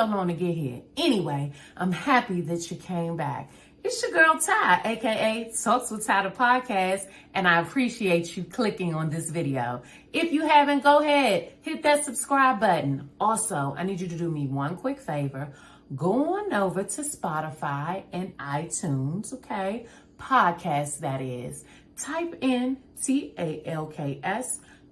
long to get here. Anyway, I'm happy that you came back. It's your girl Ty, aka Talks with Ty the podcast, and I appreciate you clicking on this video. If you haven't, go ahead, hit that subscribe button. Also, I need you to do me one quick favor. Go on over to Spotify and iTunes, okay? Podcast, that is. Type in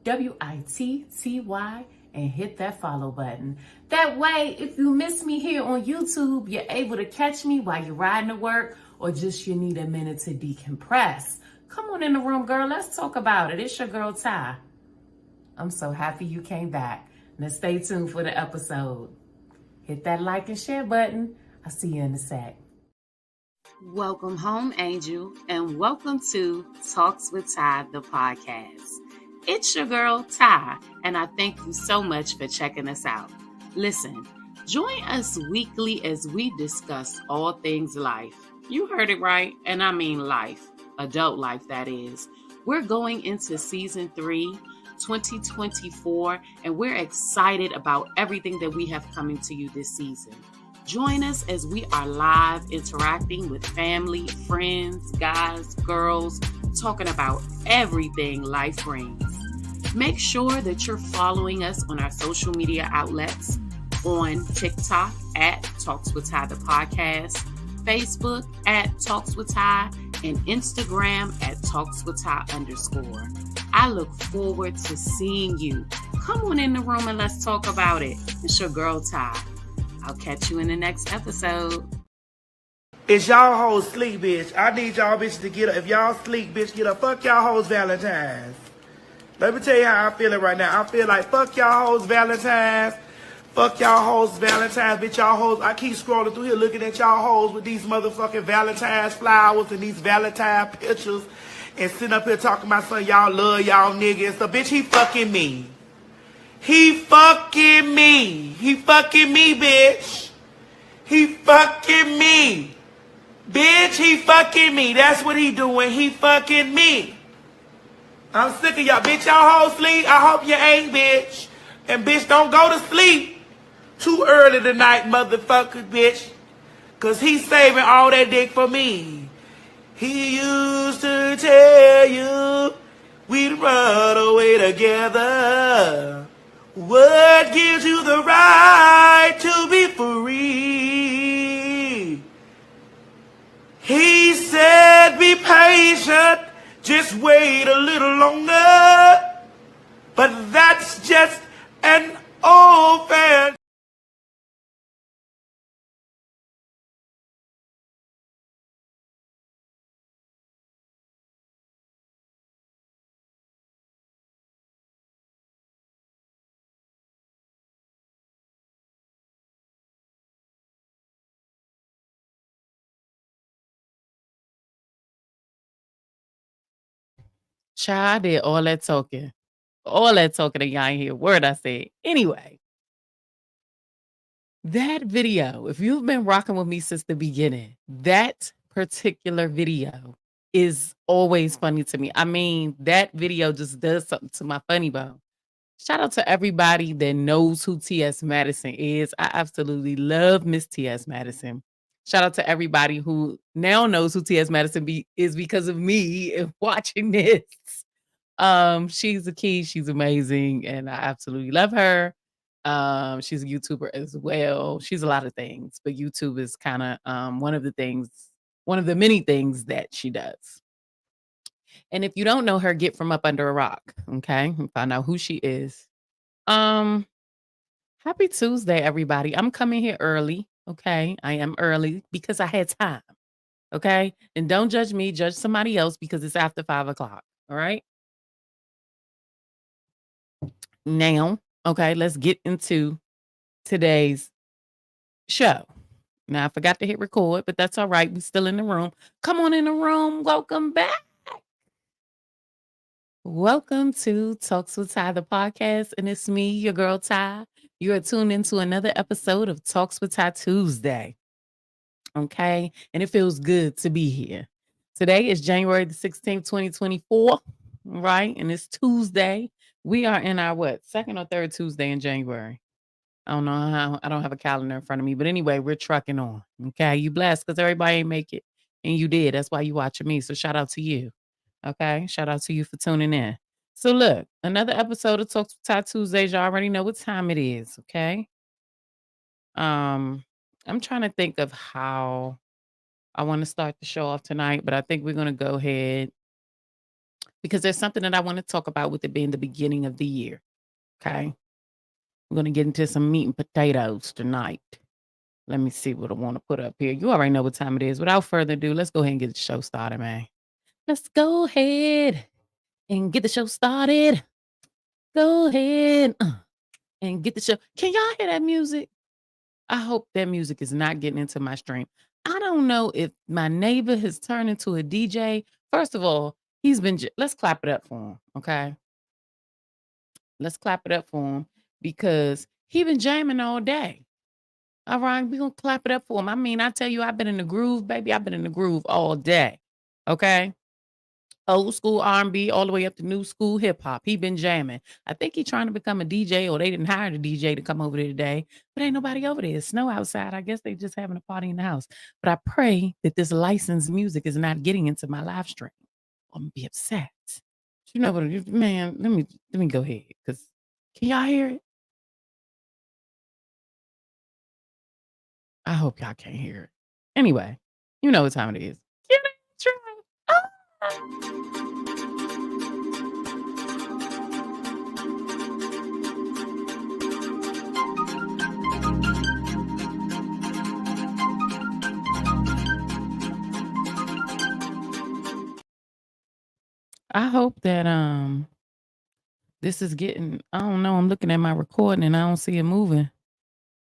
TalksWitTy and hit that follow button. That way, if you miss me here on YouTube, you're able to catch me while you're riding to work or just you need a minute to decompress. Come on in the room, girl. Let's talk about it. It's your girl, Ty. I'm so happy you came back. Now stay tuned for the episode. Hit that like and share button. I'll see you in a sec. Welcome home, Angel, and welcome to Talks with Ty, the podcast. It's your girl, Ty, and I thank you so much for checking us out. Listen, join us weekly as we discuss all things life. You heard it right, and I mean life, adult life, that is. We're going into season 3, 2024, and we're excited about everything that we have coming to you this season. Join us as we are live interacting with family, friends, guys, girls, talking about everything life brings. Make sure that you're following us on our social media outlets on TikTok at Talks with Ty the podcast, Facebook at Talks with Ty, and Instagram at Talks with Ty _. I look forward to seeing you. Come on in the room and let's talk about it. It's your girl, Ty. I'll catch you in the next episode. It's y'all hoes sleep, bitch. I need y'all bitches to get up. If y'all sleep, bitch, get up. Fuck y'all hoes Valentine's. Let me tell you how I'm feeling right now. I feel like fuck y'all hoes Valentine's. Fuck y'all hoes Valentine's, bitch. Y'all hoes. I keep scrolling through here looking at y'all hoes with these motherfucking Valentine's flowers and these Valentine pictures and sitting up here talking about something y'all love y'all niggas. So, bitch, he fucking me. He fucking me. He fucking me, bitch. He fucking me. Bitch, he fucking me. That's what he doing. He fucking me. I'm sick of y'all. Bitch, y'all hoes sleep. I hope you ain't, bitch. And bitch, don't go to sleep too early tonight, motherfucker, bitch. Cause he's saving all that dick for me. He used to tell you we'd run away together. What gives you the right to be free? He said be patient, just wait a little longer. But that's just an old fan. Child, I did all that talking. All that talking that y'all ain't hear a word I said. Anyway, that video, if you've been rocking with me since the beginning, that particular video is always funny to me. I mean, that video just does something to my funny bone. Shout out to everybody that knows who T.S. Madison is. I absolutely love Miss T.S. Madison. Shout out to everybody who now knows who T.S. Madison is because of me and watching this. She's a key. She's amazing, and I absolutely love her. She's a YouTuber as well. She's a lot of things, but YouTube is kind of one of the many things that she does. And if you don't know her, get from up under a rock, okay? And find out who she is. Happy Tuesday, everybody. I'm coming here early, okay? I am early because I had time, okay? And don't judge me, judge somebody else because it's after 5 o'clock, all right? Now, okay, let's get into today's show. Now, I forgot to hit record, but that's all right. We're still in the room. Come on in the room. Welcome back. Welcome to Talks with Ty, the podcast, and it's me, your girl Ty. You are tuned into another episode of Talks with Ty Tuesday. Okay, and it feels good to be here. Today is January the 16th, 2024, right? And it's Tuesday. We are in our second or third Tuesday in January? I don't know how, I don't have a calendar in front of me, but anyway, we're trucking on. Okay, you blessed because everybody ain't make it, and you did. That's why you watching me. So shout out to you. Okay, shout out to you for tuning in. So look, another episode of Talks with Ty Tuesdays. You already know what time it is. Okay. Um, I'm trying to think of how I want to start the show off tonight, but I think we're gonna go ahead because there's something that I want to talk about with it being the beginning of the year. Okay. We're gonna get into some meat and potatoes tonight. Let me see what I want to put up here. You already know what time it is. Without further ado, let's go ahead and get the show started, man. Let's go ahead and get the show started. Go ahead and get the show. Can y'all hear that music? I hope that music is not getting into my stream. I don't know if my neighbor has turned into a DJ. First of all, he's been, let's clap it up for him, okay? Let's clap it up for him because he been jamming all day. All right, we're going to clap it up for him. I mean, I tell you, I've been in the groove, baby. I've been in the groove all day, okay? Old school R&B all the way up to new school hip hop. He been jamming. I think he trying to become a DJ, or they didn't hire the DJ to come over there today, but ain't nobody over there. It's snow outside. I guess they just having a party in the house. But I pray that this licensed music is not getting into my live stream. I'm gonna be upset. You know what, man? Let me go ahead, because can y'all hear it? I hope y'all can't hear it. Anyway, you know what time it is. Get it, try. I hope that this is getting, I don't know, I'm looking at my recording and I don't see it moving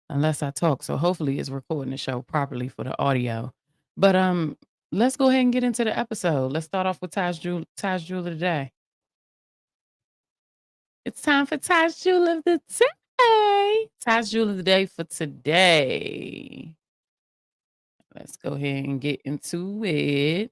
unless I talk. So hopefully it's recording the show properly for the audio. But let's go ahead and get into the episode. Let's start off with Taj Jewel of the day. It's time for Taj Jewel of the day. Taj Jewel of the day for today. Let's go ahead and get into it.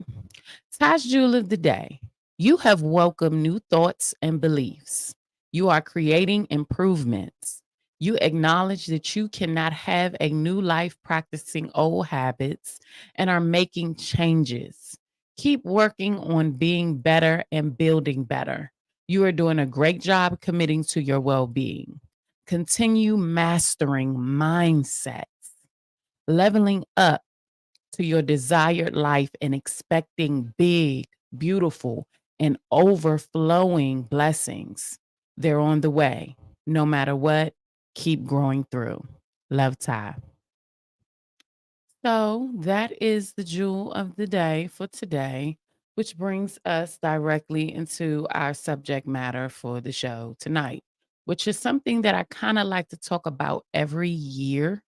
Taj Jewel of the day. You have welcomed new thoughts and beliefs. You are creating improvements. You acknowledge that you cannot have a new life practicing old habits and are making changes. Keep working on being better and building better. You are doing a great job committing to your well being. Continue mastering mindsets, leveling up to your desired life and expecting big, beautiful, and overflowing blessings. They're on the way. No matter what, keep growing through. Love, Ty. So that is the jewel of the day for today, which brings us directly into our subject matter for the show tonight, which is something that I kind of like to talk about every year.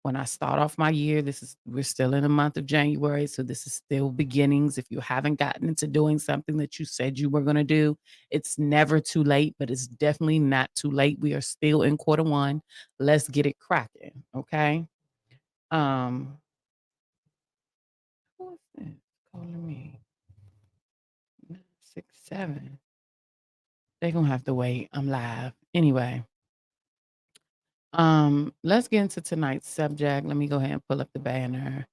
When I start off my year, we're still in the month of January, so this is still beginnings. If you haven't gotten into doing something that you said you were going to do, it's never too late, but it's definitely not too late. We are still in quarter one. Let's get it cracking, okay? Um, who is this calling me? 967. They're gonna have to wait. I'm live. Anyway, let's get into tonight's subject. Let me go ahead and pull up the banner.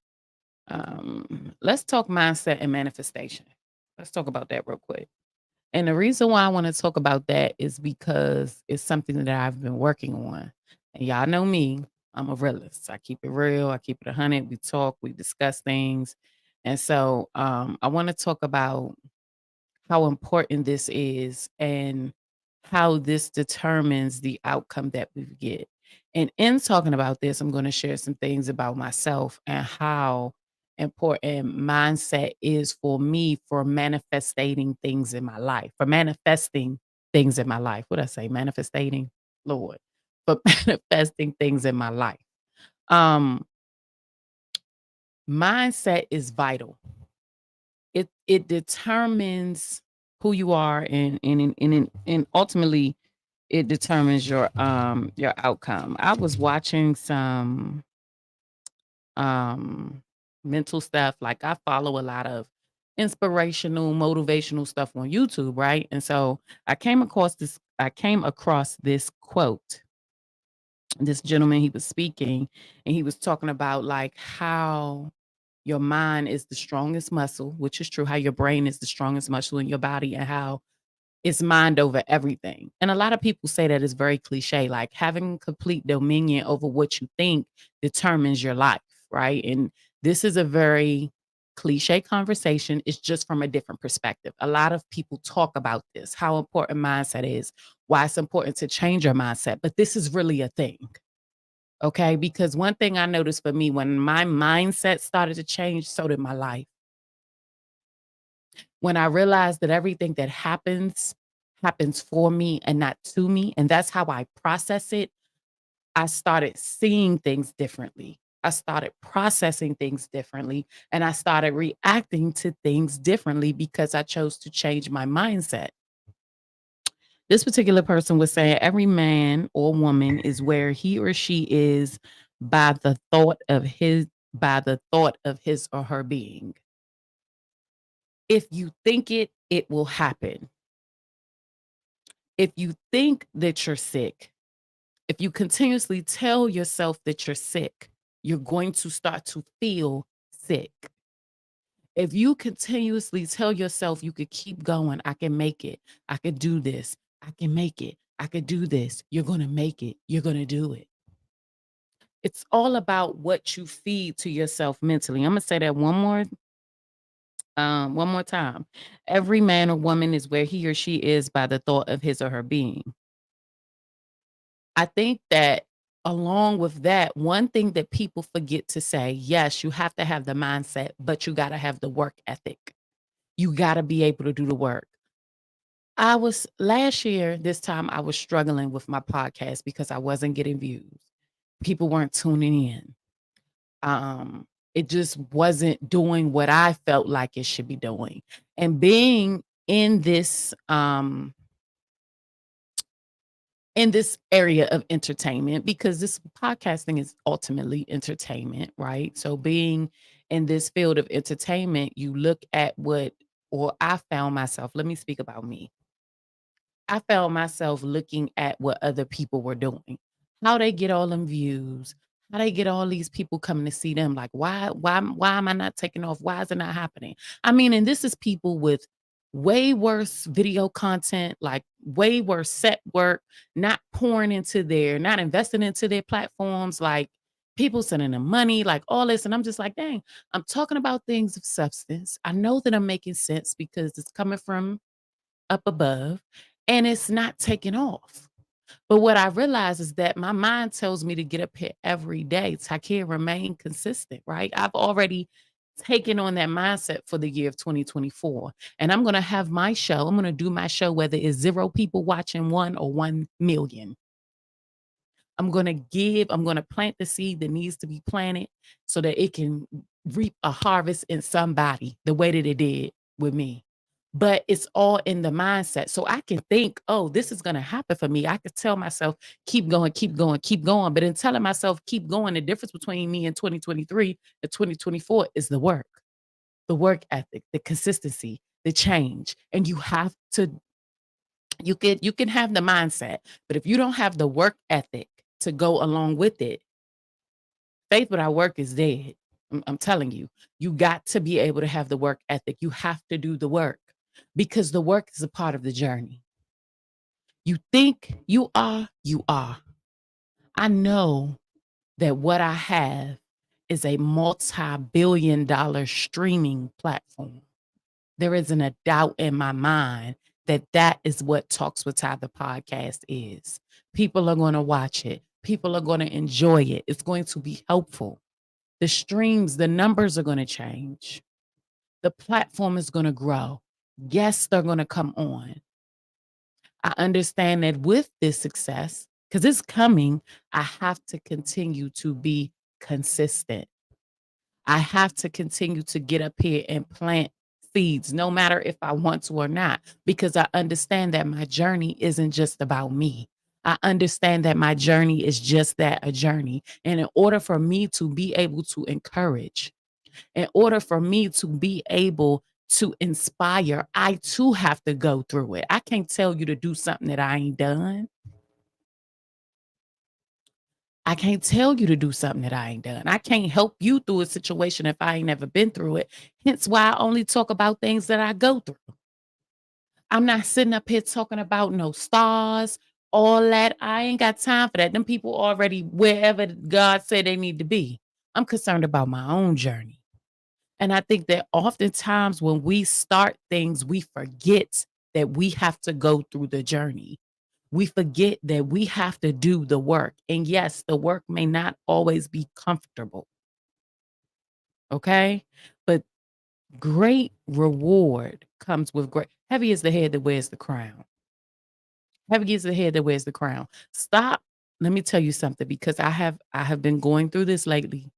Let's talk mindset and manifestation. Let's talk about that real quick. And the reason why I want to talk about that is because it's something that I've been working on. And y'all know me, I'm a realist. I keep it real, I keep it 100. We talk, we discuss things. And so I want to talk about how important this is and how this determines the outcome that we get. And in talking about this, I'm going to share some things about myself and how important mindset is for me for manifesting things in my life, for manifesting things in my life. What I say? Manifesting, Lord, for manifesting things in my life. Mindset is vital. It determines who you are and ultimately it determines your outcome. I was watching some mental stuff. Like I follow a lot of inspirational, motivational stuff on YouTube, right? And so I came across this quote. This gentleman, he was speaking, and he was talking about like how your mind is the strongest muscle, which is true, how your brain is the strongest muscle in your body, and how it's mind over everything. And a lot of people say that it's very cliche, like having complete dominion over what you think determines your life, right? And this is a very cliche conversation. It's just from a different perspective. A lot of people talk about this, how important mindset is, why it's important to change your mindset. But this is really a thing. Okay. Because one thing I noticed for me, when my mindset started to change, so did my life. When I realized that everything that happens for me and not to me, and that's how I process it, I started seeing things differently. I started processing things differently, and I started reacting to things differently because I chose to change my mindset. This particular person was saying every man or woman is where he or she is by the thought of his or her being. If you think it, it will happen. If you think that you're sick, if you continuously tell yourself that you're sick, you're going to start to feel sick. If you continuously tell yourself you could keep going, I can make it, I could do this, I can make it, I could do this, you're going to make it, you're going to do it. It's all about what you feed to yourself mentally. I'm going to say that one more time. Every man or woman is where he or she is by the thought of his or her being. I think that along with that, one thing that people forget to say, yes, you have to have the mindset, but you got to have the work ethic. You got to be able to do the work. I was last year, this time I was struggling with my podcast because I wasn't getting views. People weren't tuning in. It just wasn't doing what I felt like it should be doing. And being in this area of entertainment, because this podcasting is ultimately entertainment, right? So being in this field of entertainment, you look at or I found myself, let me speak about me. I found myself looking at what other people were doing, how they get all them views, how they get all these people coming to see them. Like, why am I not taking off? Why is it not happening? I mean, and this is people with way worse video content, like way worse set work, not pouring into not investing into their platforms, like people sending them money, like all this. And I'm just like, dang, I'm talking about things of substance. I know that I'm making sense because it's coming from up above and it's not taking off. But what I realize is that my mind tells me to get up here every day. So I can't remain consistent, right? I've already taken on that mindset for the year of 2024. And I'm going to have my show. I'm going to do my show, whether it's 0 people watching, 1 or 1 million. I'm going to plant the seed that needs to be planted so that it can reap a harvest in somebody the way that it did with me. But it's all in the mindset. So I can think, oh, this is going to happen for me. I could tell myself, keep going, keep going, keep going. But in telling myself, keep going, the difference between me and 2023 and 2024 is the work ethic, the consistency, the change. And you have to, you can have the mindset, but if you don't have the work ethic to go along with it, faith without work is dead. I'm telling you, you got to be able to have the work ethic. You have to do the work because the work is a part of the journey. You think you are, you are. I know that what I have is a multi-billion-dollar streaming platform. There isn't a doubt in my mind that that is what Talks with Ty, the podcast is. People are going to watch it. People are going to enjoy it. It's going to be helpful. The streams, the numbers are going to change. The platform is going to grow. Guests are going to come on. I understand that with this success, because it's coming, I have to continue to be consistent. I have to continue to get up here and plant seeds, no matter if I want to or not, because I understand that my journey isn't just about me. I understand that my journey is just that, a journey. And in order for me to be able to encourage, in order for me to be able to inspire, I too have to go through it. I can't tell you to do something that I ain't done. I can't tell you to do something that I ain't done. I can't help you through a situation if I ain't never been through it. Hence why I only talk about things that I go through. I'm not sitting up here talking about no stars, all that. I ain't got time for that. Them people already wherever God said they need to be. I'm concerned about my own journey. And I think that oftentimes when we start things, we forget that we have to go through the journey. We forget that we have to do the work. And yes, the work may not always be comfortable. Okay. But great reward comes with great. Heavy is the head that wears the crown. Heavy is the head that wears the crown. Stop. Let me tell you something because I have been going through this lately.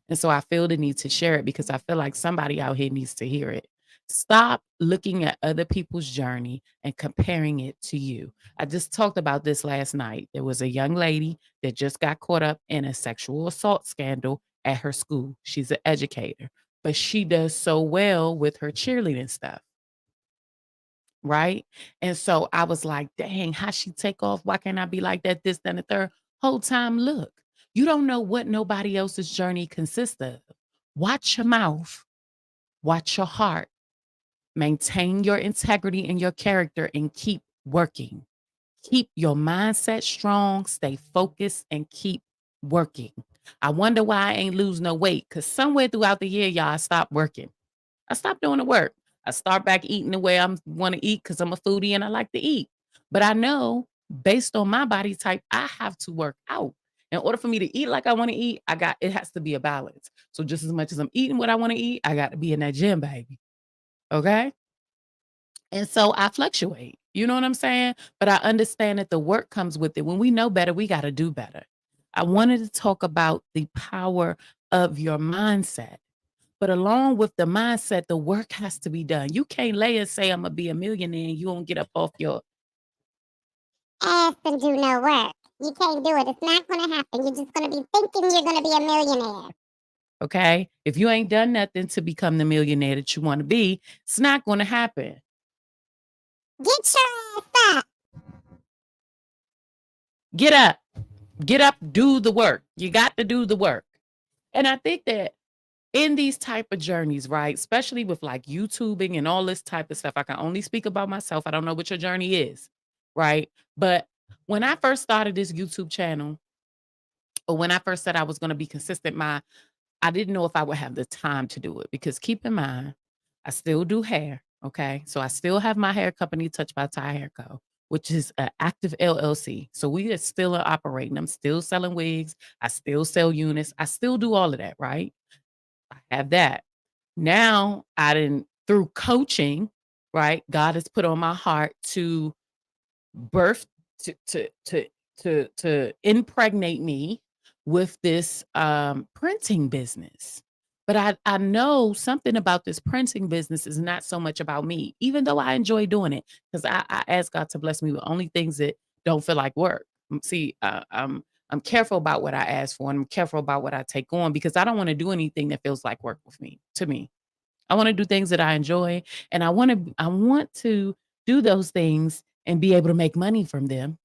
And so I feel the need to share it because I feel like somebody out here needs to hear it. Stop looking at other people's journey and comparing it to you. I just talked about this last night. There was a young lady that just got caught up in a sexual assault scandal at her school. She's an educator, but she does so well with her cheerleading stuff. Right. And so I was like, dang, how she take off? Why can't I be like that? This, then the third. Whole time, look, you don't know what nobody else's journey consists of. Watch your mouth, watch your heart, maintain your integrity and your character, and keep working. Keep your mindset strong, stay focused, and keep working. I wonder why I ain't lose no weight because somewhere throughout the year, y'all, I stopped working. I stopped doing the work. I start back eating the way I want to eat because I'm a foodie and I like to eat. But I know based on my body type, I have to work out. In order for me to eat like I want to eat, it has to be a balance. So just as much as I'm eating what I want to eat, I got to be in that gym, baby. Okay. And so I fluctuate. You know what I'm saying? But I understand that the work comes with it. When we know better, we got to do better. I wanted to talk about the power of your mindset. But along with the mindset, the work has to be done. You can't lay and say, I'm going to be a millionaire and you won't get up off your ass and do no work. You can't do it. It's not going to happen. You're just going to be thinking you're going to be a millionaire. Okay. If you ain't done nothing to become the millionaire that you want to be, it's not going to happen. Get your ass up. Get up. Get up. Do the work. You got to do the work. And I think that in these type of journeys, right, especially with like YouTubing and all this type of stuff, I can only speak about myself. I don't know what your journey is, right? But when I first started this YouTube channel, or when I first said I was going to be consistent, I didn't know if I would have the time to do it because keep in mind, I still do hair. Okay. So I still have my hair company, Touch by Ty Hair Co., which is an active LLC. So we are still operating. I'm still selling wigs. I still sell units. I still do all of that. Right. I have that. Now I didn't through coaching, right? God has put on my heart to birth to impregnate me with this printing business. But I know something about this printing business is not so much about me, even though I enjoy doing it, because I ask God to bless me with only things that don't feel like work. See, I'm careful about what I ask for, and I'm careful about what I take on because I don't want to do anything that feels like work with me. To me, I want to do things that I enjoy, and I want to do those things and be able to make money from them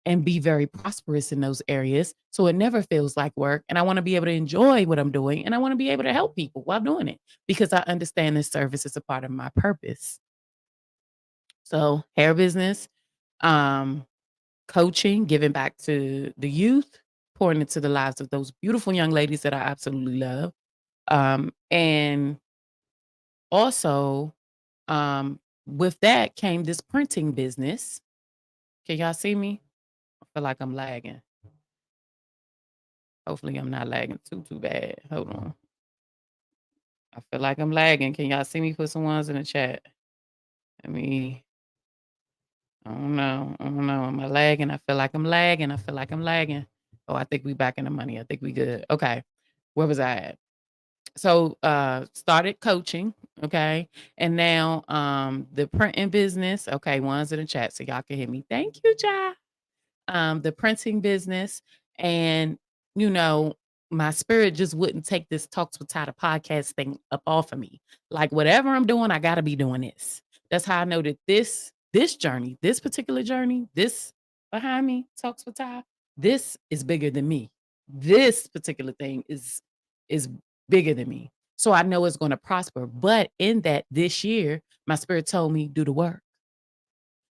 and be very prosperous in those areas. So it never feels like work. And I want to be able to enjoy what I'm doing. And I want to be able to help people while doing it because I understand this service is a part of my purpose. So hair business, um, coaching, giving back to the youth, pouring into the lives of those beautiful young ladies that I absolutely love. And also, with that came this printing business. Can y'all see me? I feel like I'm lagging. Hopefully I'm not lagging too bad. Hold on. I feel like I'm lagging. Can y'all see me? Put some ones in the chat. I mean, I don't know. I don't know. Am I lagging? I feel like I'm lagging. I feel like I'm lagging. Oh, I think we back in the money. I think we good. Okay. Where was I at? So started coaching, okay. And now the printing business. Okay, ones in the chat so y'all can hear me. Thank you, Ja. The printing business, and you know, my spirit just wouldn't take this Talks with Ty podcast thing up off of me. Like whatever I'm doing, I gotta be doing this. That's how I know that this journey, this particular journey, this behind me, Talks with Ty, this is bigger than me. This particular thing is bigger than me. So I know it's going to prosper. But in that this year, my spirit told me, do the work.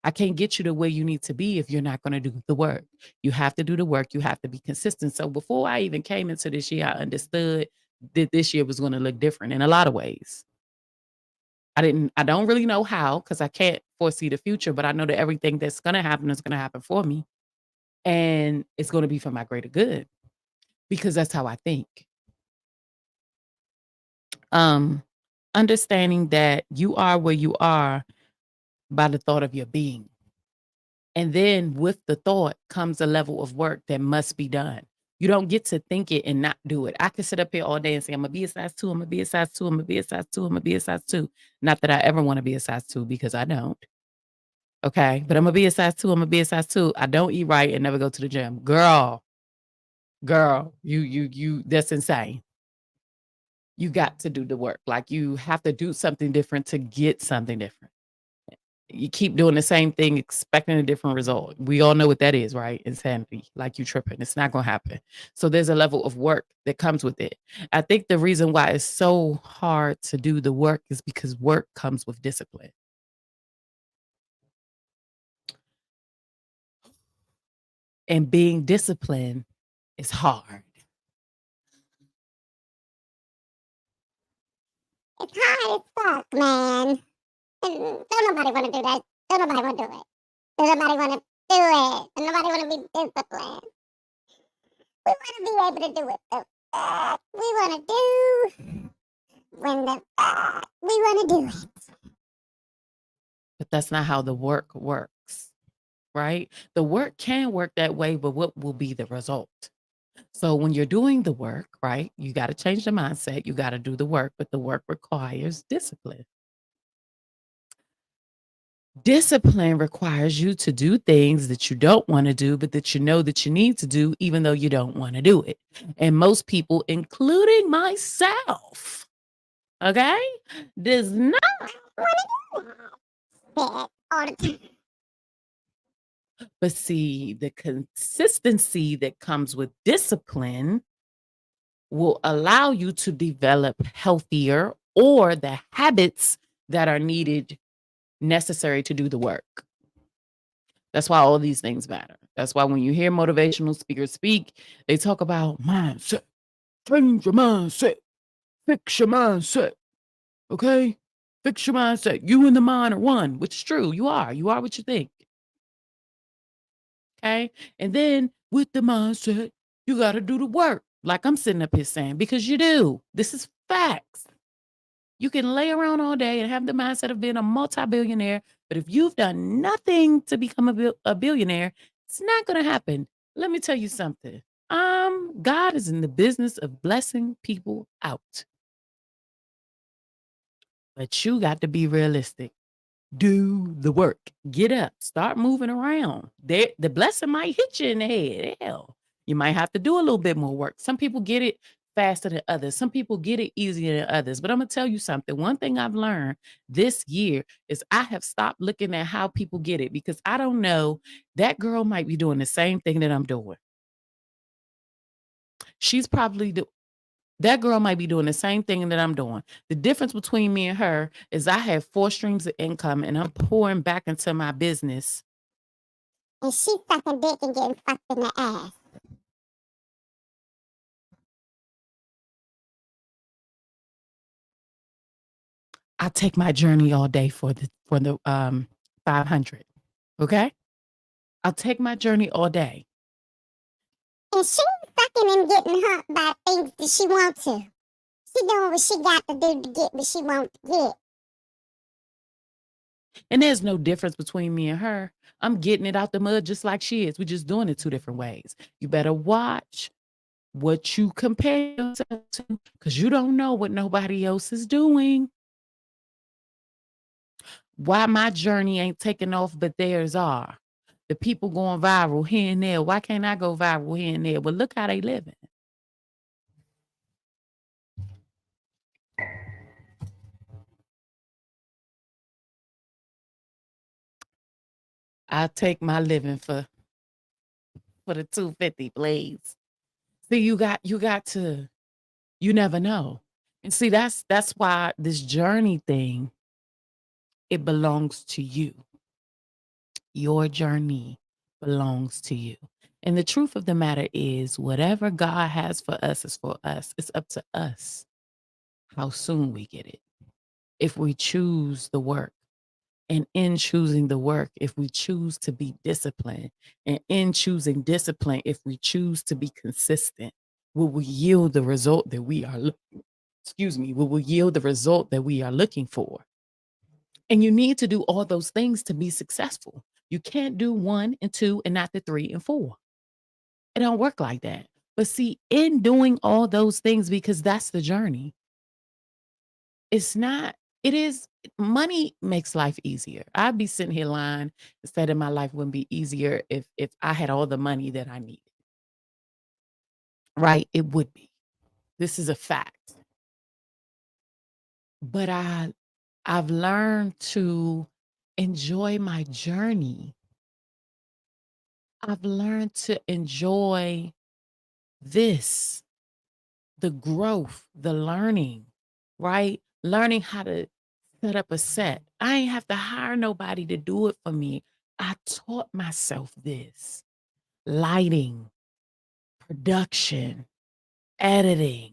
I can't get you to where you need to be if you're not going to do the work. You have to do the work. You have to be consistent. So before I even came into this year, I understood that this year was going to look different in a lot of ways. I don't really know how, because I can't foresee the future, but I know that everything that's going to happen is going to happen for me. And it's going to be for my greater good, because that's how I think. Understanding that you are where you are by the thought of your being. And then with the thought comes a level of work that must be done. You don't get to think it and not do it. I can sit up here all day and say, I'm going to be a size 2, I'm going to be a size 2, I'm going to be a size 2, I'm going to be a size 2. Not that I ever want to be a size 2, because I don't. Okay. But I'm going to be a size 2, I'm going to be a size 2. I don't eat right and never go to the gym. Girl, you, that's insane. You got to do the work. Like, you have to do something different to get something different. You keep doing the same thing, expecting a different result. We all know what that is, right? Insanity. Like, you tripping. It's not going to happen. So there's a level of work that comes with it. I think the reason why it's so hard to do the work is because work comes with discipline. And being disciplined is hard. It's hard as fuck, man. Don't nobody want to do that. Don't nobody want to do it. Don't nobody want to do it. Don't nobody want to be disciplined. We want to be able to do it. The fuck we want to do when the fuck we want to do it. But that's not how the work works, right? The work can work that way, but what will be the result? So when you're doing the work, right, you got to change the mindset. You got to do the work, but the work requires discipline. Discipline requires you to do things that you don't want to do, but that you know that you need to do, even though you don't want to do it. And most people, including myself, okay, does not All the time. But see, the consistency that comes with discipline will allow you to develop healthier, or the habits that are necessary to do the work. That's why all these things matter. That's why when you hear motivational speakers speak, they talk about mindset. Change your mindset. Fix your mindset. Okay? Fix your mindset. You and the mind are one, which is true. You are. You are what you think. Okay? And then with the mindset, you got to do the work. Like I'm sitting up here saying, because you do. This is facts. You can lay around all day and have the mindset of being a multi-billionaire, but if you've done nothing to become a billionaire, it's not going to happen. Let me tell you something. God is in the business of blessing people out. But you got to be realistic. Do the work. Get up. Start moving around. The blessing might hit you in the head. Hell, you might have to do a little bit more work. Some people get it faster than others. Some people get it easier than others. But I'm going to tell you something. One thing I've learned this year is I have stopped looking at how people get it, because I don't know. That girl might be doing the same thing that I'm doing. She's probably that girl might be doing the same thing that I'm doing. The difference between me and her is I have 4 streams of income and I'm pouring back into my business. And she's sucking dick and getting fucked in the ass. I take my journey all day for the 500. Okay? I'll take my journey all day. And she's fucking and getting hurt by things that she wants to. She doing what she got to do to get what she wants to get. And there's no difference between me and her. I'm getting it out the mud just like she is. We're just doing it 2 different ways. You better watch what you compare yourself to, because you don't know what nobody else is doing. Why my journey ain't taking off, but theirs are. The people going viral here and there. Why can't I go viral here and there? But look how they living. I take my living for the 250, please. See, you never know. And see, that's why this journey thing, it belongs to you. Your journey belongs to you. And the truth of the matter is, whatever God has for us is for us. It's up to us how soon we get it. If we choose the work, and in choosing the work, if we choose to be disciplined, and in choosing discipline, if we choose to be consistent, will we yield the result that we are will we yield the result that we are looking for? And you need to do all those things to be successful. You can't do 1 and 2 and not the 3 and 4. It don't work like that. But see, in doing all those things, because that's the journey, it's not, it is, money makes life easier. I'd be sitting here lying and said that my life wouldn't be easier if I had all the money that I needed. Right? It would be. This is a fact. But I've learned to enjoy my journey. I've learned to enjoy this, the growth, the learning, right? Learning how to set up a set. I ain't have to hire nobody to do it for me. I taught myself this. Lighting, production, editing.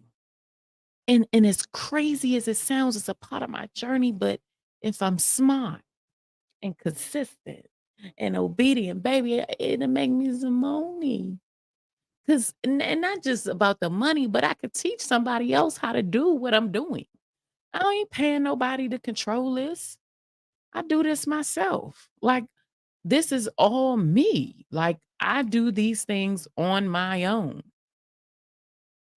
And as crazy as it sounds, it's a part of my journey. But if I'm smart and consistent and obedient, baby, it'll make me some money. And not just about the money, but I could teach somebody else how to do what I'm doing. I ain't paying nobody to control this. I do this myself. Like, this is all me. Like, I do these things on my own.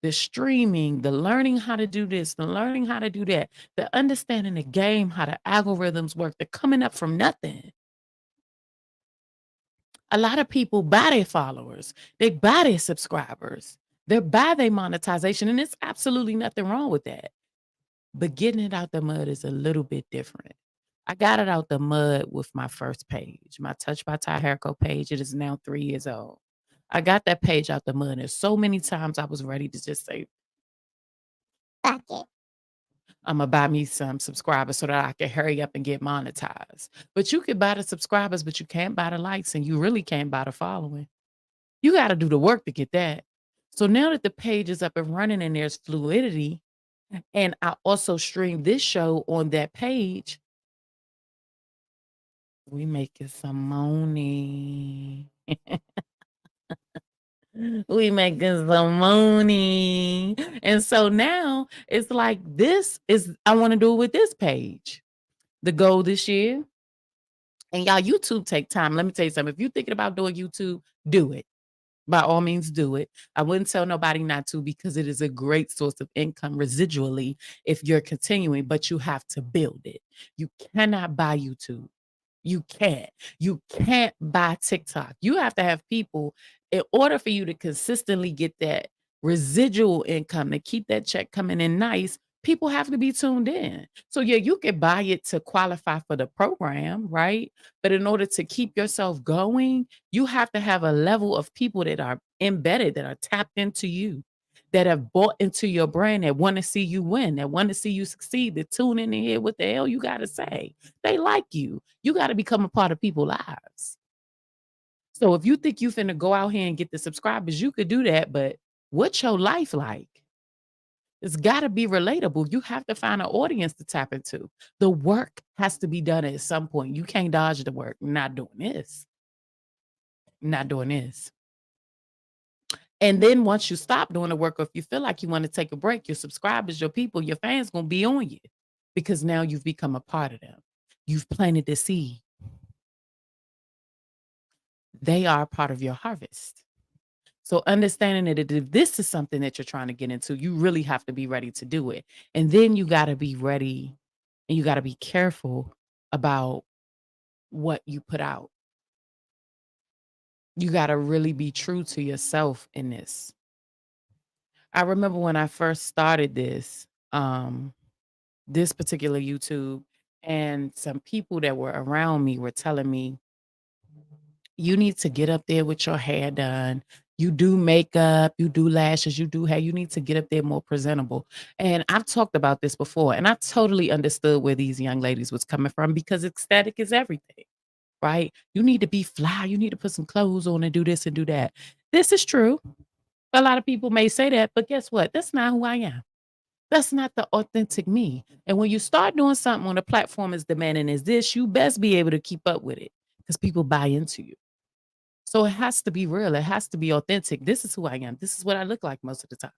The streaming, the learning how to do this, the learning how to do that, the understanding the game, how the algorithms work, they're coming up from nothing. A lot of people buy their followers, they buy their subscribers, they buy their monetization, and there's absolutely nothing wrong with that. But getting it out the mud is a little bit different. I got it out the mud with my first page, my Touch by Ty Hairco page. It is now 3 years old. I got that page out the mud. There's so many times I was ready to just say, Fuck it. I'm gonna buy me some subscribers so that I can hurry up and get monetized. But you can buy the subscribers, but you can't buy the likes, and you really can't buy the following. You got to do the work to get that. So now that the page is up and running and there's fluidity, and I also stream this show on that page, we making some money. We making some money. And so now it's like, I want to do it with this page. The goal this year. And y'all, YouTube take time. Let me tell you something. If you're thinking about doing YouTube, do it. By all means, do it. I wouldn't tell nobody not to, because it is a great source of income residually if you're continuing, but you have to build it. You cannot buy YouTube. You can't. You can't buy TikTok. You have to have people in order for you to consistently get that residual income, to keep that check coming in nice. People have to be tuned in. So yeah, you can buy it to qualify for the program, right? But in order to keep yourself going, you have to have a level of people that are embedded, that are tapped into you, that have bought into your brand, that want to see you win, that want to see you succeed, that tune in and hear what the hell you got to say. They like you. You got to become a part of people's lives. So if you think you finna go out here and get the subscribers, you could do that. But what's your life like? It's got to be relatable. You have to find an audience to tap into. The work has to be done at some point. You can't dodge the work. Not doing this. Not doing this. And then once you stop doing the work, or if you feel like you want to take a break, your subscribers, your people, your fans going to be on you, because now you've become a part of them. You've planted the seed. They are a part of your harvest. So understanding that if this is something that you're trying to get into, you really have to be ready to do it. And then you got to be ready, and you got to be careful about what you put out. You got to really be true to yourself in this. I remember when I first started this particular YouTube, and some people that were around me were telling me, you need to get up there with your hair done. You do makeup, you do lashes, you do hair. You need to get up there more presentable. And I've talked about this before, and I totally understood where these young ladies was coming from because aesthetic is everything, right? You need to be fly. You need to put some clothes on and do this and do that. This is true. A lot of people may say that, but guess what? That's not who I am. That's not the authentic me. And when you start doing something on a platform as demanding as this, you best be able to keep up with it because people buy into you. So it has to be real. It has to be authentic. This is who I am. This is what I look like most of the time.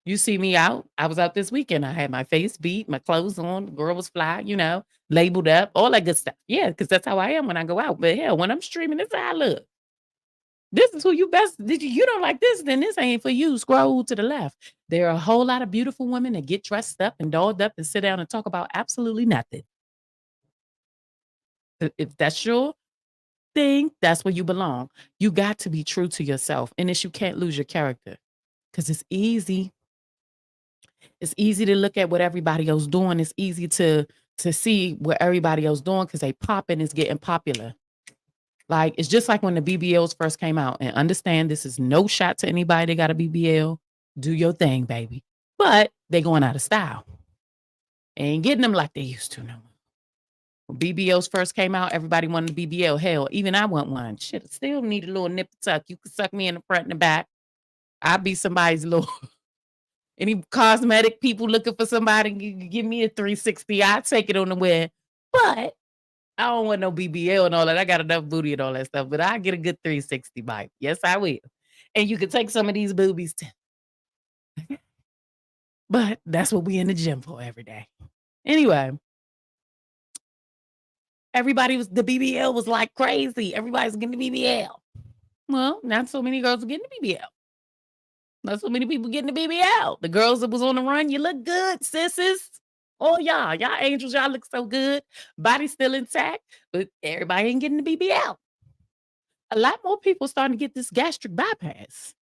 You see me out. I was out this weekend. I had my face beat, my clothes on. The girl was fly, labeled up, all that good stuff. Yeah, because that's how I am when I go out. But hell, when I'm streaming, this is how I look. This is who you best. Did you don't like this? Then this ain't for you. Scroll to the left. There are a whole lot of beautiful women that get dressed up and dolled up and sit down and talk about absolutely nothing. If that's your thing, that's where you belong. You got to be true to yourself. And this, you can't lose your character. Because it's easy. It's easy to look at what everybody else doing. It's easy to see what everybody else doing because they popping is getting popular. Like, it's just like when the BBLs first came out. And understand this is no shot to anybody that got a BBL. Do your thing, baby. But they going out of style. Ain't getting them like they used to no more. When BBLs first came out, everybody wanted a BBL. Hell, even I want one. Shit, I still need a little nip tuck. You can suck me in the front and the back. I'll be somebody's little... Any cosmetic people looking for somebody, give me a 360. I take it on the web. But I don't want no BBL and all that. I got enough booty and all that stuff. But I get a good 360 bite. Yes, I will. And you can take some of these boobies too. But that's what we in the gym for every day. Anyway, the BBL was like crazy. Everybody's getting the BBL. Well, not so many girls are getting the BBL. Not so many people getting the BBL. The girls that was on the run, you look good, sisses. Oh, y'all angels, y'all look so good. Body still intact, but everybody ain't getting the BBL. A lot more people starting to get this gastric bypass.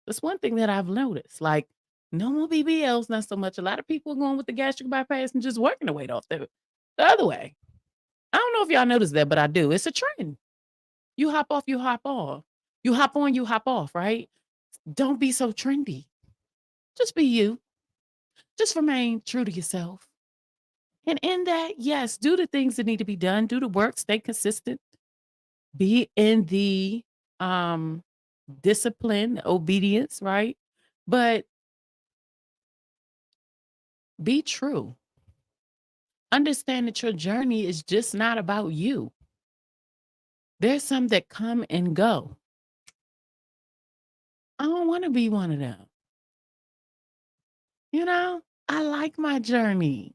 That's one thing that I've noticed. Like, no more BBLs, not so much. A lot of people are going with the gastric bypass and just working the weight off the other way. I don't know if y'all noticed that, but I do. It's a trend. You hop off, you hop off. You hop on, you hop off, right? Don't be so trendy. Just be you. Just remain true to yourself. And in that, yes, do the things that need to be done. Do the work. Stay consistent. Be in the discipline, obedience, right? But be true. Understand that your journey is just not about you. There's some that come and go. I don't want to be one of them. I like my journey.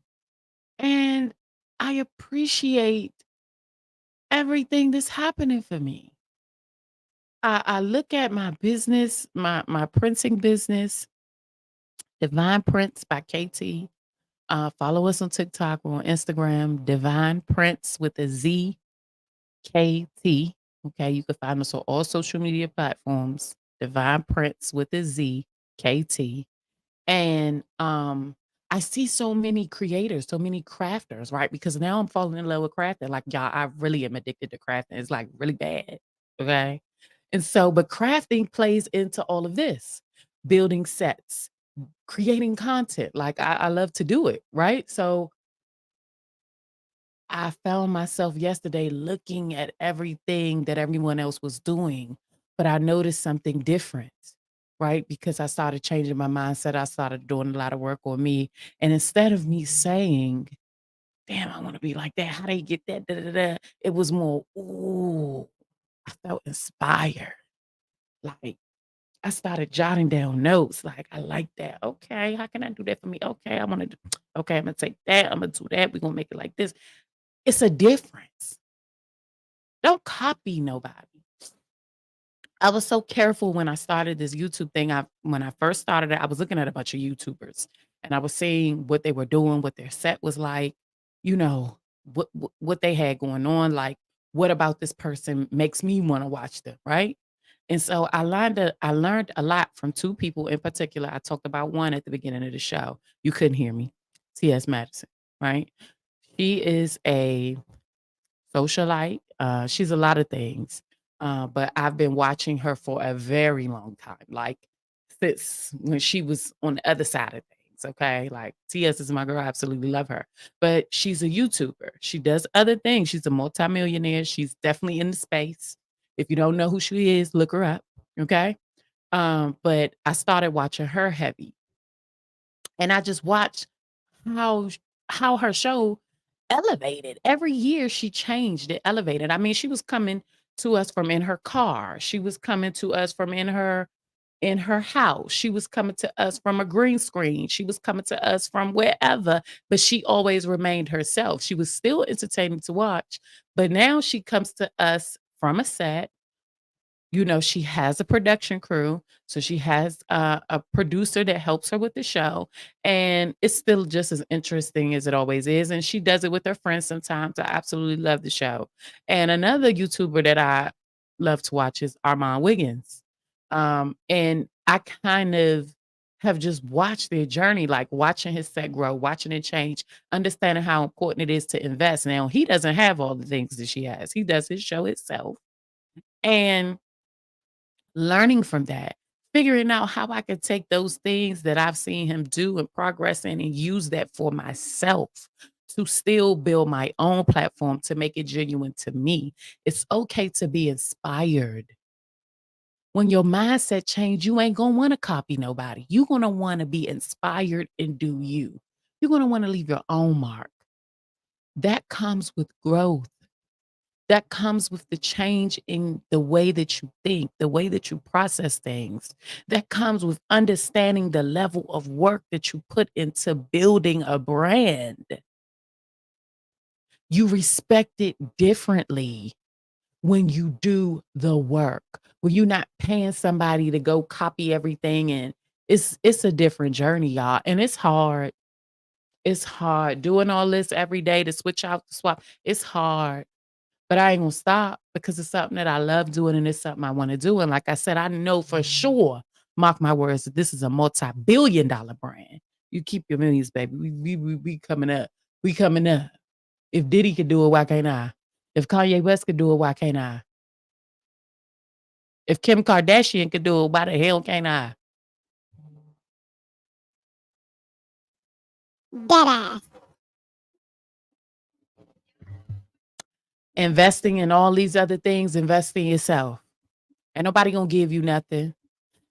And I appreciate everything that's happening for me. I look at my business, my printing business, Divine Prints by KT. Follow us on TikTok or on Instagram, Divine Prints with a Z, KT. Okay, you can find us on all social media platforms, Divine Prints with a Z, KT. And I see so many creators, so many crafters, right? Because now I'm falling in love with crafting. Like, y'all, I really am addicted to crafting. It's like really bad. Okay. And so, but crafting plays into all of this, building sets, creating content. Like, I love to do it, right? So I found myself yesterday looking at everything that everyone else was doing, but I noticed something different, right? Because I started changing my mindset. I started doing a lot of work on me. And instead of me saying, damn, I want to be like that, how they get that, da, da, da, it was more, ooh, I felt inspired. Like, I started jotting down notes. Like, I like that. Okay, how can I do that for me? Okay, I'm going to take that. I'm going to do that. We're going to make it like this. It's a difference. Don't copy nobody. I was so careful when I started this YouTube thing. When I first started it, I was looking at a bunch of YouTubers and I was seeing what they were doing, what their set was like, what they had going on. Like, what about this person makes me want to watch them, right? And so I learned a lot from two people in particular. I talked about one at the beginning of the show. You couldn't hear me. T.S. Madison, right? She is a socialite. She's a lot of things. But I've been watching her for a very long time, like since when she was on the other side of things. Okay, like TS is my girl. I absolutely love her, but she's a YouTuber. She does other things. She's a multimillionaire. She's definitely in the space. If you don't know who she is, look her up. Okay. But I started watching her heavy, and I just watched how how her show elevated. Every year she changed it, elevated. I mean, she was coming to us from in her car. She was coming to us from in her house. She was coming to us from a green screen. She was coming to us from wherever, but she always remained herself. She was still entertaining to watch, but now she comes to us from a set. You know, she has a production crew, so she has a producer that helps her with the show, and it's still just as interesting as it always is, and she does it with her friends sometimes. I absolutely love the show. And another YouTuber that I love to watch is Armand Wiggins. And I kind of have just watched their journey, like watching his set grow, watching it change, understanding how important it is to invest. Now, he doesn't have all the things that she has. He does his show itself. And learning from that, figuring out how I could take those things that I've seen him do and progress in and use that for myself to still build my own platform to make it genuine to me. It's okay to be inspired. When your mindset change, you ain't gonna want to copy nobody. You're gonna want to be inspired and do you. You're gonna want to leave your own mark. That comes with growth. That comes with the change in the way that you think, the way that you process things. That comes with understanding the level of work that you put into building a brand. You respect it differently when you do the work, when you're not paying somebody to go copy everything. And it's a different journey, y'all. And it's hard. It's hard doing all this every day to switch out the swap. It's hard. But I ain't gonna stop because it's something that I love doing and it's something I want to do. And like I said, I know for sure, mark my words, that this is a multi-billion-dollar brand. You keep your millions, baby. We coming up. We coming up. If Diddy could do it, why can't I? If Kanye West could do it, why can't I? If Kim Kardashian could do it, why the hell can't I? Deadass. Investing in all these other things, invest in yourself. Ain't nobody gonna give you nothing.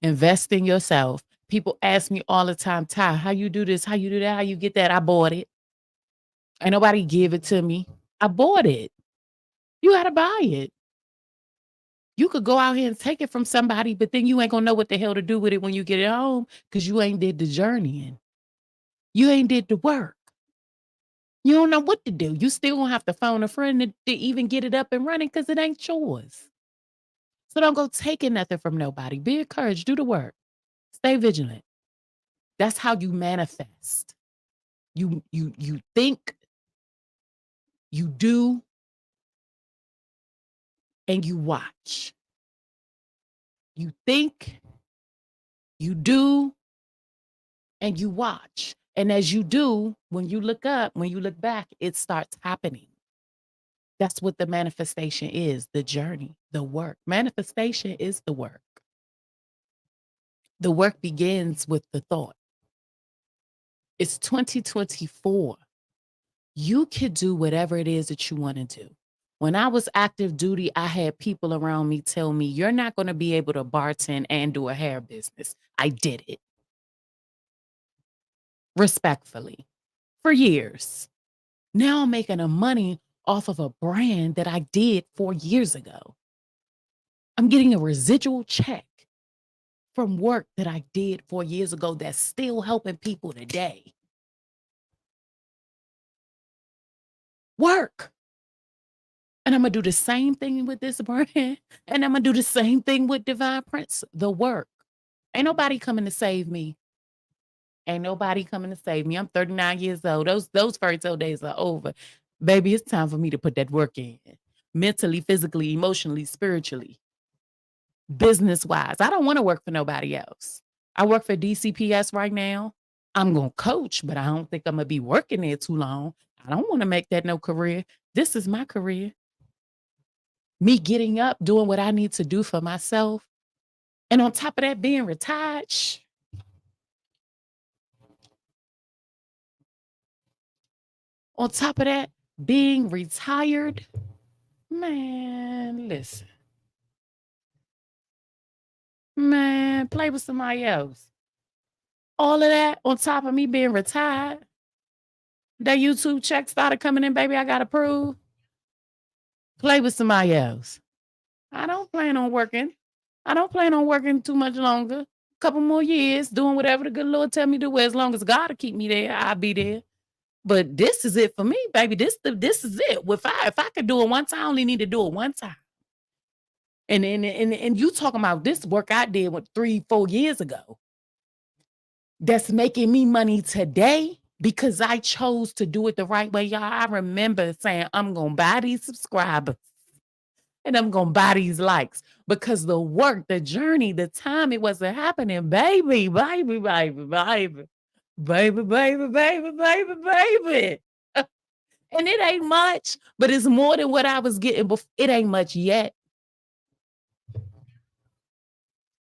Invest in yourself. People ask me all the time, Ty, how you do this? How you do that? How you get that? I bought it. Ain't nobody give it to me. I bought it. You gotta buy it. You could go out here and take it from somebody, but then you ain't gonna know what the hell to do with it when you get it home because you ain't did the journeying. You ain't did the work. You don't know what to do. You still gonna have to phone a friend to even get it up and running because it ain't yours. So don't go taking nothing from nobody. Be encouraged. Do the work. Stay vigilant. That's how you manifest. You think, you do, and you watch. You think, you do, and you watch. And as you do, when you look up, when you look back, it starts happening. That's what the manifestation is, the journey, the work. Manifestation is the work. The work begins with the thought. It's 2024. You could do whatever it is that you want to do. When I was active duty, I had people around me tell me, you're not going to be able to bartend and do a hair business. I did it respectfully for years. Now I'm making a money off of a brand that I did 4 years ago. I'm getting a residual check from work that I did 4 years ago that's still helping people today. Work. And I'm going to do the same thing with this brand. And I'm going to do the same thing with Divine Prince, the work. Ain't nobody coming to save me. Ain't nobody coming to save me. I'm 39 years old. Those fairy tale days are over. Baby, it's time for me to put that work in. Mentally, physically, emotionally, spiritually, business-wise. I don't want to work for nobody else. I work for DCPS right now. I'm going to coach, but I don't think I'm going to be working there too long. I don't want to make that no career. This is my career. Me getting up, doing what I need to do for myself. And on top of that, being retired. On top of that, being retired. Man, listen. Man, play with somebody else. All of that on top of me being retired. That YouTube check started coming in, baby. I got to prove. Play with somebody else. I don't plan on working. I don't plan on working too much longer. A couple more years, doing whatever the good Lord tell me to do. As long as God will keep me there, I'll be there. But this is it for me, baby. This is it. If I could do it one time, I only need to do it one time. And you talking about this work I did 3-4 years ago. That's making me money today because I chose to do it the right way, y'all. I remember saying, I'm going to buy these subscribers and I'm going to buy these likes because the work, the journey, the time it wasn't happening, baby. And it ain't much, but it's more than what I was getting before. It ain't much yet.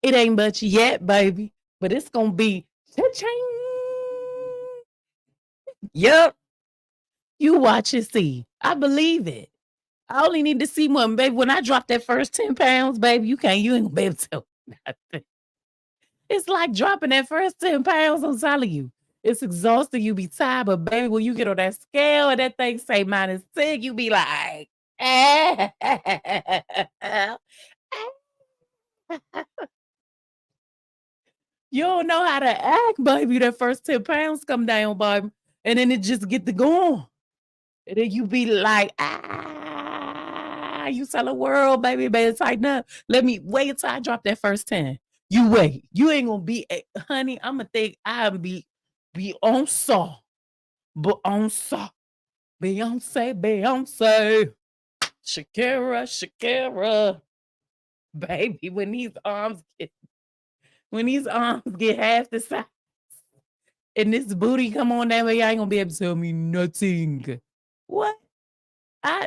It ain't much yet, baby, but it's going to be cha-ching. Yep. You watch and see. I believe it. I only need to see one, baby. When I drop that first 10 pounds, baby, you ain't gonna be able to tell nothing. It's like dropping that first 10 pounds, I'm telling you. It's exhausting. You be tired, but baby, when you get on that scale and that thing say -6, you be like, you don't know how to act, baby. That first 10 pounds come down, baby. And then it just get to going. And then you be like, you tell the world, baby, better tighten up. Let me wait until I drop that first 10. You wait. You ain't gonna be, honey, I'm gonna think I'll be on saw. But on saw. Beyonce. Shakira. Baby, when these arms get half the size and this booty come on that way, I ain't gonna be able to tell me nothing. What?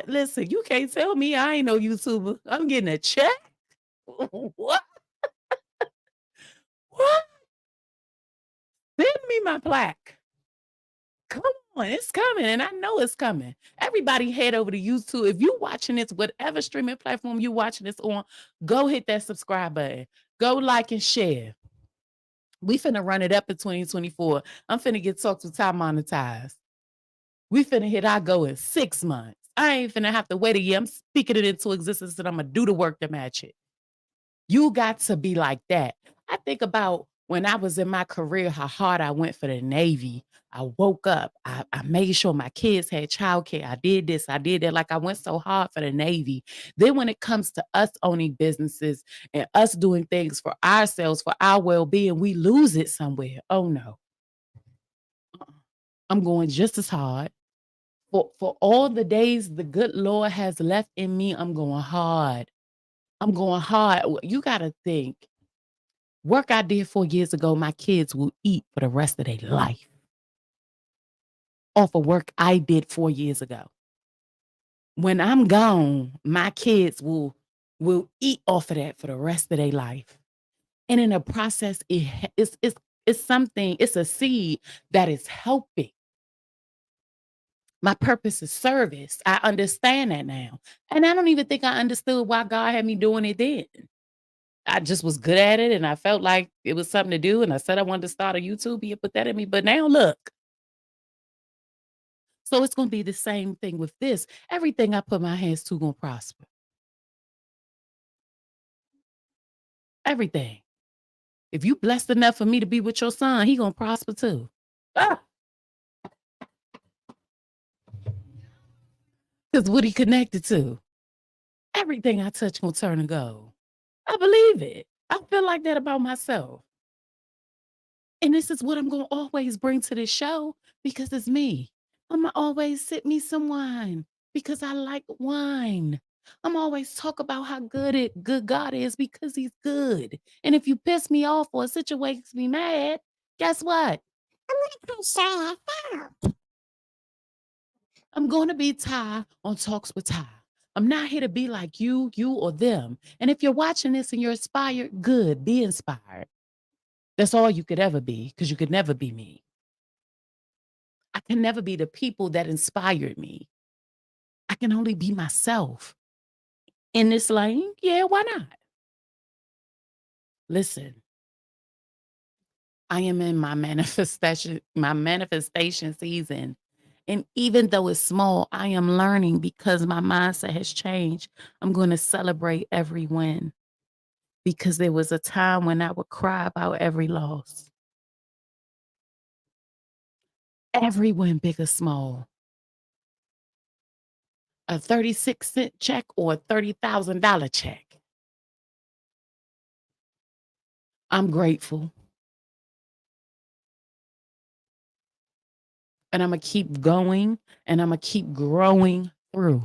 Listen, you can't tell me I ain't no YouTuber. I'm getting a check. What? What? Send me my plaque. Come on, it's coming, and I know it's coming. Everybody head over to YouTube. If you watching this, whatever streaming platform you watching this on, go hit that subscribe button. Go like and share. We finna run it up in 2024. I'm finna get TalksWitTy monetized. We finna hit our goal in 6 months. I ain't finna have to wait a year. I'm speaking it into existence and I'm gonna do the work to match it. You got to be like that. I think about when I was in my career, how hard I went for the Navy. I woke up. I made sure my kids had childcare. I did this. I did that. Like I went so hard for the Navy. Then when it comes to us owning businesses and us doing things for ourselves, for our well-being, we lose it somewhere. Oh no. I'm going just as hard. For all the days the good Lord has left in me, I'm going hard. I'm going hard. You got to think. Work I did 4 years ago, my kids will eat for the rest of their life. Off of work I did 4 years ago. When I'm gone, my kids will eat off of that for the rest of their life. And in the process, it's something, it's a seed that is helping. My purpose is service. I understand that now. And I don't even think I understood why God had me doing it then. I just was good at it and I felt like it was something to do. And I said I wanted to start a YouTube. He put that in me. But now look. So it's going to be the same thing with this. Everything I put my hands to going to prosper. Everything. If you blessed enough for me to be with your son, he going to prosper too. Because what he connected to. Everything I touch going to turn to gold. I believe it. I feel like that about myself. And this is what I'm going to always bring to this show because it's me. I'm going to always sip me some wine because I like wine. I'm always talk about how good God is because he's good. And if you piss me off or a situation makes me mad, guess what? I'm gonna curse your ass out. I'm going to be Ty on TalksWitTy. I'm not here to be like you or them. And if you're watching this and you're inspired, good, be inspired. That's all you could ever be, because you could never be me. I can never be the people that inspired me. I can only be myself. In this lane, yeah, why not? Listen, I am in my manifestation season. And even though it's small, I am learning because my mindset has changed. I'm going to celebrate every win, because there was a time when I would cry about every loss. Every win, big or small. A 36-cent check or a $30,000 check. I'm grateful. And I'm going to keep going, and I'm going to keep growing through.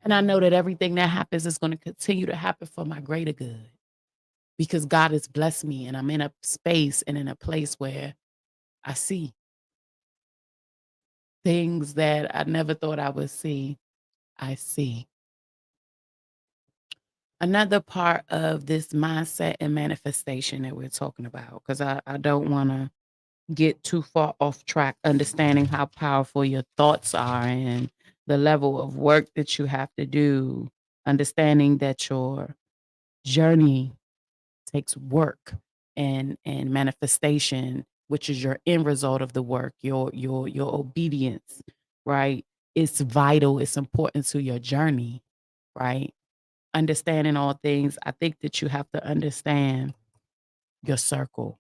And I know that everything that happens is going to continue to happen for my greater good, because God has blessed me, and I'm in a space and in a place where I see things that I never thought I would see. I see. Another part of this mindset and manifestation that we're talking about, because I don't want to get too far off track, understanding how powerful your thoughts are and the level of work that you have to do, understanding that your journey takes work and manifestation, which is your end result of the work, your obedience, right? It's vital, it's important to your journey, right? Understanding all things, I think that you have to understand your circle.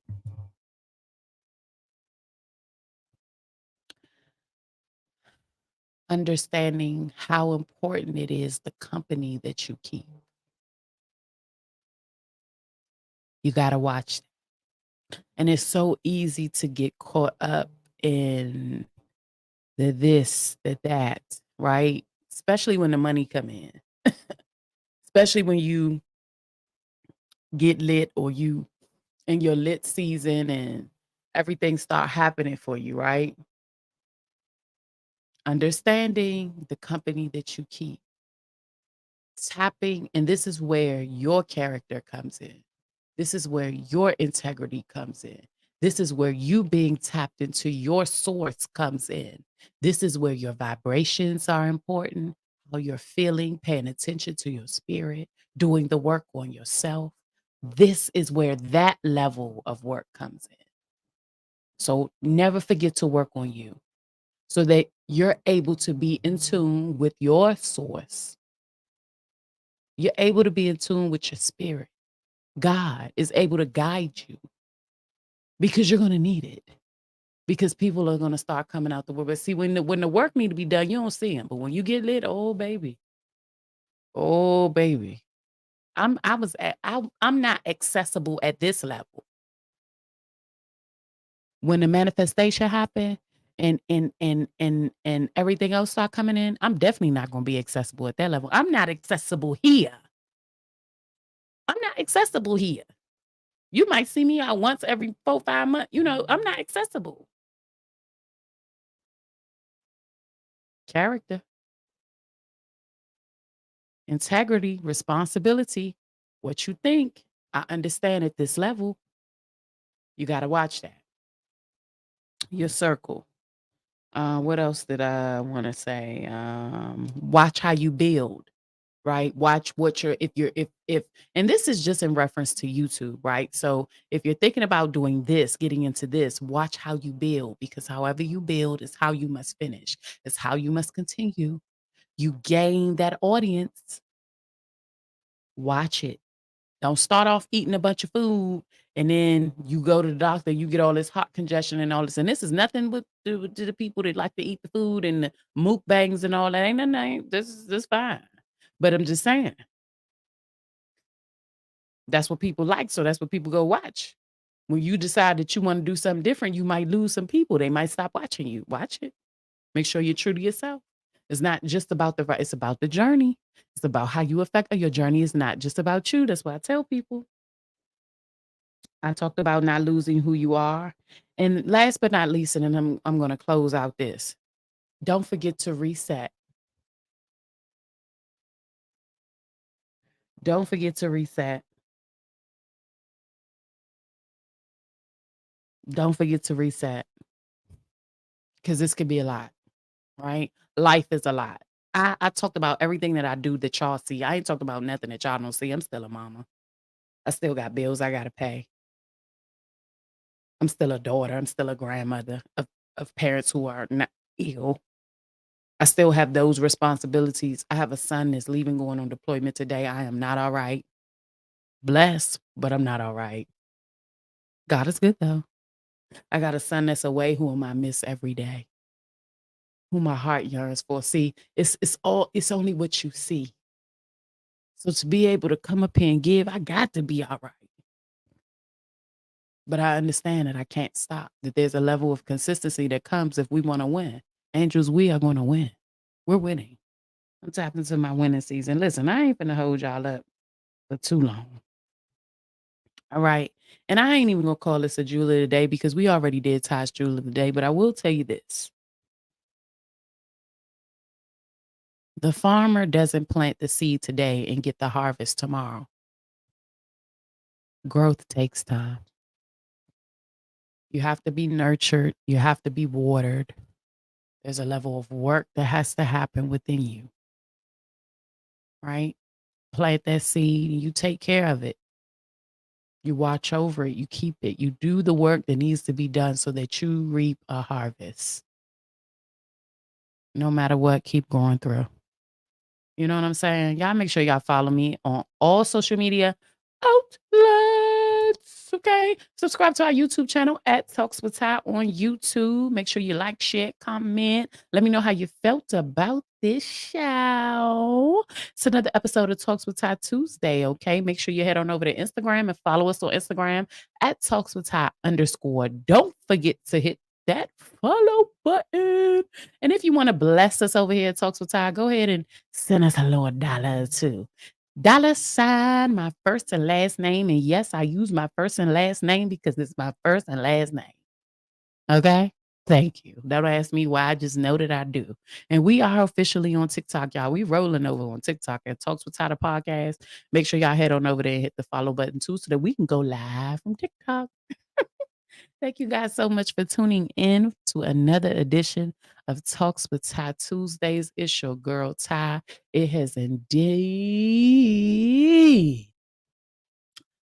Understanding how important it is, the company that you keep. You got to watch. And it's so easy to get caught up in the this, the that, right? Especially when the money come in. Especially when you get lit, or you in your lit season and everything start happening for you, right? Understanding the company that you keep. Tapping, and this is where your character comes in. This is where your integrity comes in. This is where you being tapped into your source comes in. This is where your vibrations are important, how you're feeling, paying attention to your spirit, doing the work on yourself. This is where that level of work comes in. So never forget to work on you, so that you're able to be in tune with your source. You're able to be in tune with your spirit. God is able to guide you, because you're going to need it. Because people are going to start coming out the work. But see, when the work need to be done, you don't see them. But when you get lit, oh baby, I'm not accessible at this level. When the manifestation happened and everything else start coming in, I'm definitely not going to be accessible at that level. I'm not accessible here. You might see me out once every 4-5 months. I'm not accessible. Character, integrity, responsibility, what you think. I understand at this level. You got to watch that. Your circle. What else did I want to say? Watch how you build, right? Watch what if and this is just in reference to YouTube, right? So if you're thinking about doing this, getting into this, watch how you build, because however you build is how you must finish. It's how you must continue. You gain that audience. Watch it. Don't start off eating a bunch of food and then you go to the doctor, you get all this heart congestion and all this. And this is nothing but to the people that like to eat the food and the mukbangs and all that. Ain't nothing. This is fine. But I'm just saying, that's what people like. So that's what people go watch. When you decide that you want to do something different, you might lose some people. They might stop watching you. Watch it. Make sure you're true to yourself. It's not just about it's about the journey. It's about how you affect your journey. Is not just about you. That's why I tell people. I talked about not losing who you are. And last but not least, and then I'm going to close out this. Don't forget to reset. Don't forget to reset. Don't forget to reset. Because this could be a lot, right? Life is a lot. I talked about everything that I do that y'all see. I ain't talked about nothing that y'all don't see. I'm still a mama. I still got bills I gotta pay. I'm still a daughter. I'm still a grandmother of parents who are not ill. I still have those responsibilities. I have a son that's leaving, going on deployment today. I am not all right. Blessed, but I'm not all right. God is good though. I got a son that's away whom I miss every day, who my heart yearns for. See, it's only what you see. So to be able to come up here and give, I got to be all right. But I understand that I can't stop, that there's a level of consistency that comes if we want to win. Angels, we are going to win. We're winning. I'm tapping into my winning season. Listen, I ain't finna hold y'all up for too long. All right. And I ain't even going to call this a jewel of the day because we already did Ty's jewel of the day. But I will tell you this. The farmer doesn't plant the seed today and get the harvest tomorrow. Growth takes time. You have to be nurtured. You have to be watered. There's a level of work that has to happen within you, right? Plant that seed and you take care of it. You watch over it. You keep it. You do the work that needs to be done so that you reap a harvest. No matter what, keep going through. You know what I'm saying? Y'all make sure y'all follow me on all social media outlets. Okay. Subscribe to our YouTube channel at TalksWitTy on YouTube. Make sure you like, share, comment. Let me know how you felt about this show. It's another episode of Talks with Ty Tuesday. Okay. Make sure you head on over to Instagram and follow us on Instagram at TalksWitTy_. Don't forget to hit that follow button. And if you want to bless us over here at Talks with Ty, go ahead and send us a little dollar or two. $, my first and last name. And yes, I use my first and last name because it's my first and last name. Okay? Thank you. Don't ask me why. I just know that I do. And we are officially on TikTok, y'all. We rolling over on TikTok at Talks with Ty the podcast. Make sure y'all head on over there and hit the follow button too so that we can go live from TikTok. Thank you guys so much for tuning in to another edition of Talks with Ty Tuesdays. It's your girl, Ty. It has indeed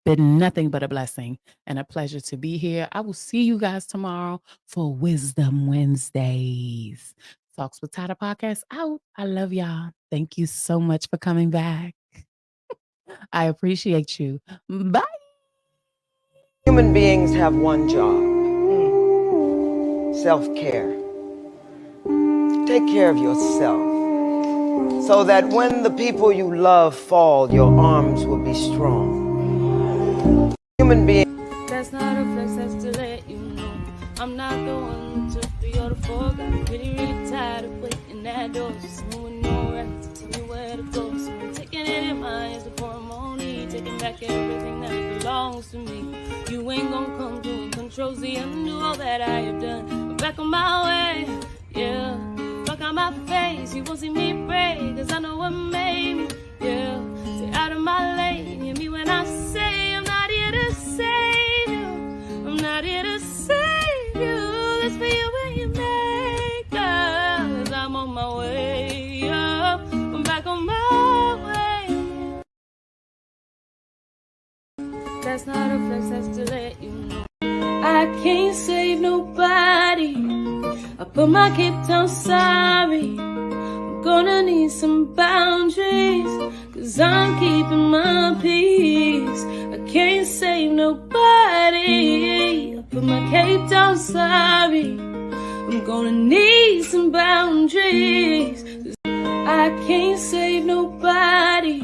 been nothing but a blessing and a pleasure to be here. I will see you guys tomorrow for Wisdom Wednesdays. Talks with Ty the podcast out. I love y'all. Thank you so much for coming back. I appreciate you. Bye. Human beings have one job, self-care. Take care of yourself so that when the people you love fall, your arms will be strong. Human beings. That's not a flex, that's to let you know I'm not the one who took 3 or 4. Got really tired of waiting that door. Just moving no right to tell me where to go. So I'm taking it in my hands before I'm only taking back everything that belongs to me. You ain't gonna come through and control Z, undo all that I have done. I'm back on my way, yeah. Fuck on my face, you won't see me break, cause I know what made me, yeah. Stay out of my lane, hear me when I say I'm not here to save you. I'm not here to save you. That's for you and your maker, cause I'm on my way up. I'm back on my way. That's not a flex, that's to let you know I can't save nobody. I put my cape down, sorry. I'm gonna need some boundaries, cause I'm keeping my peace. I can't save nobody. I put my cape down, sorry. I'm gonna need some boundaries, cause I can't save nobody.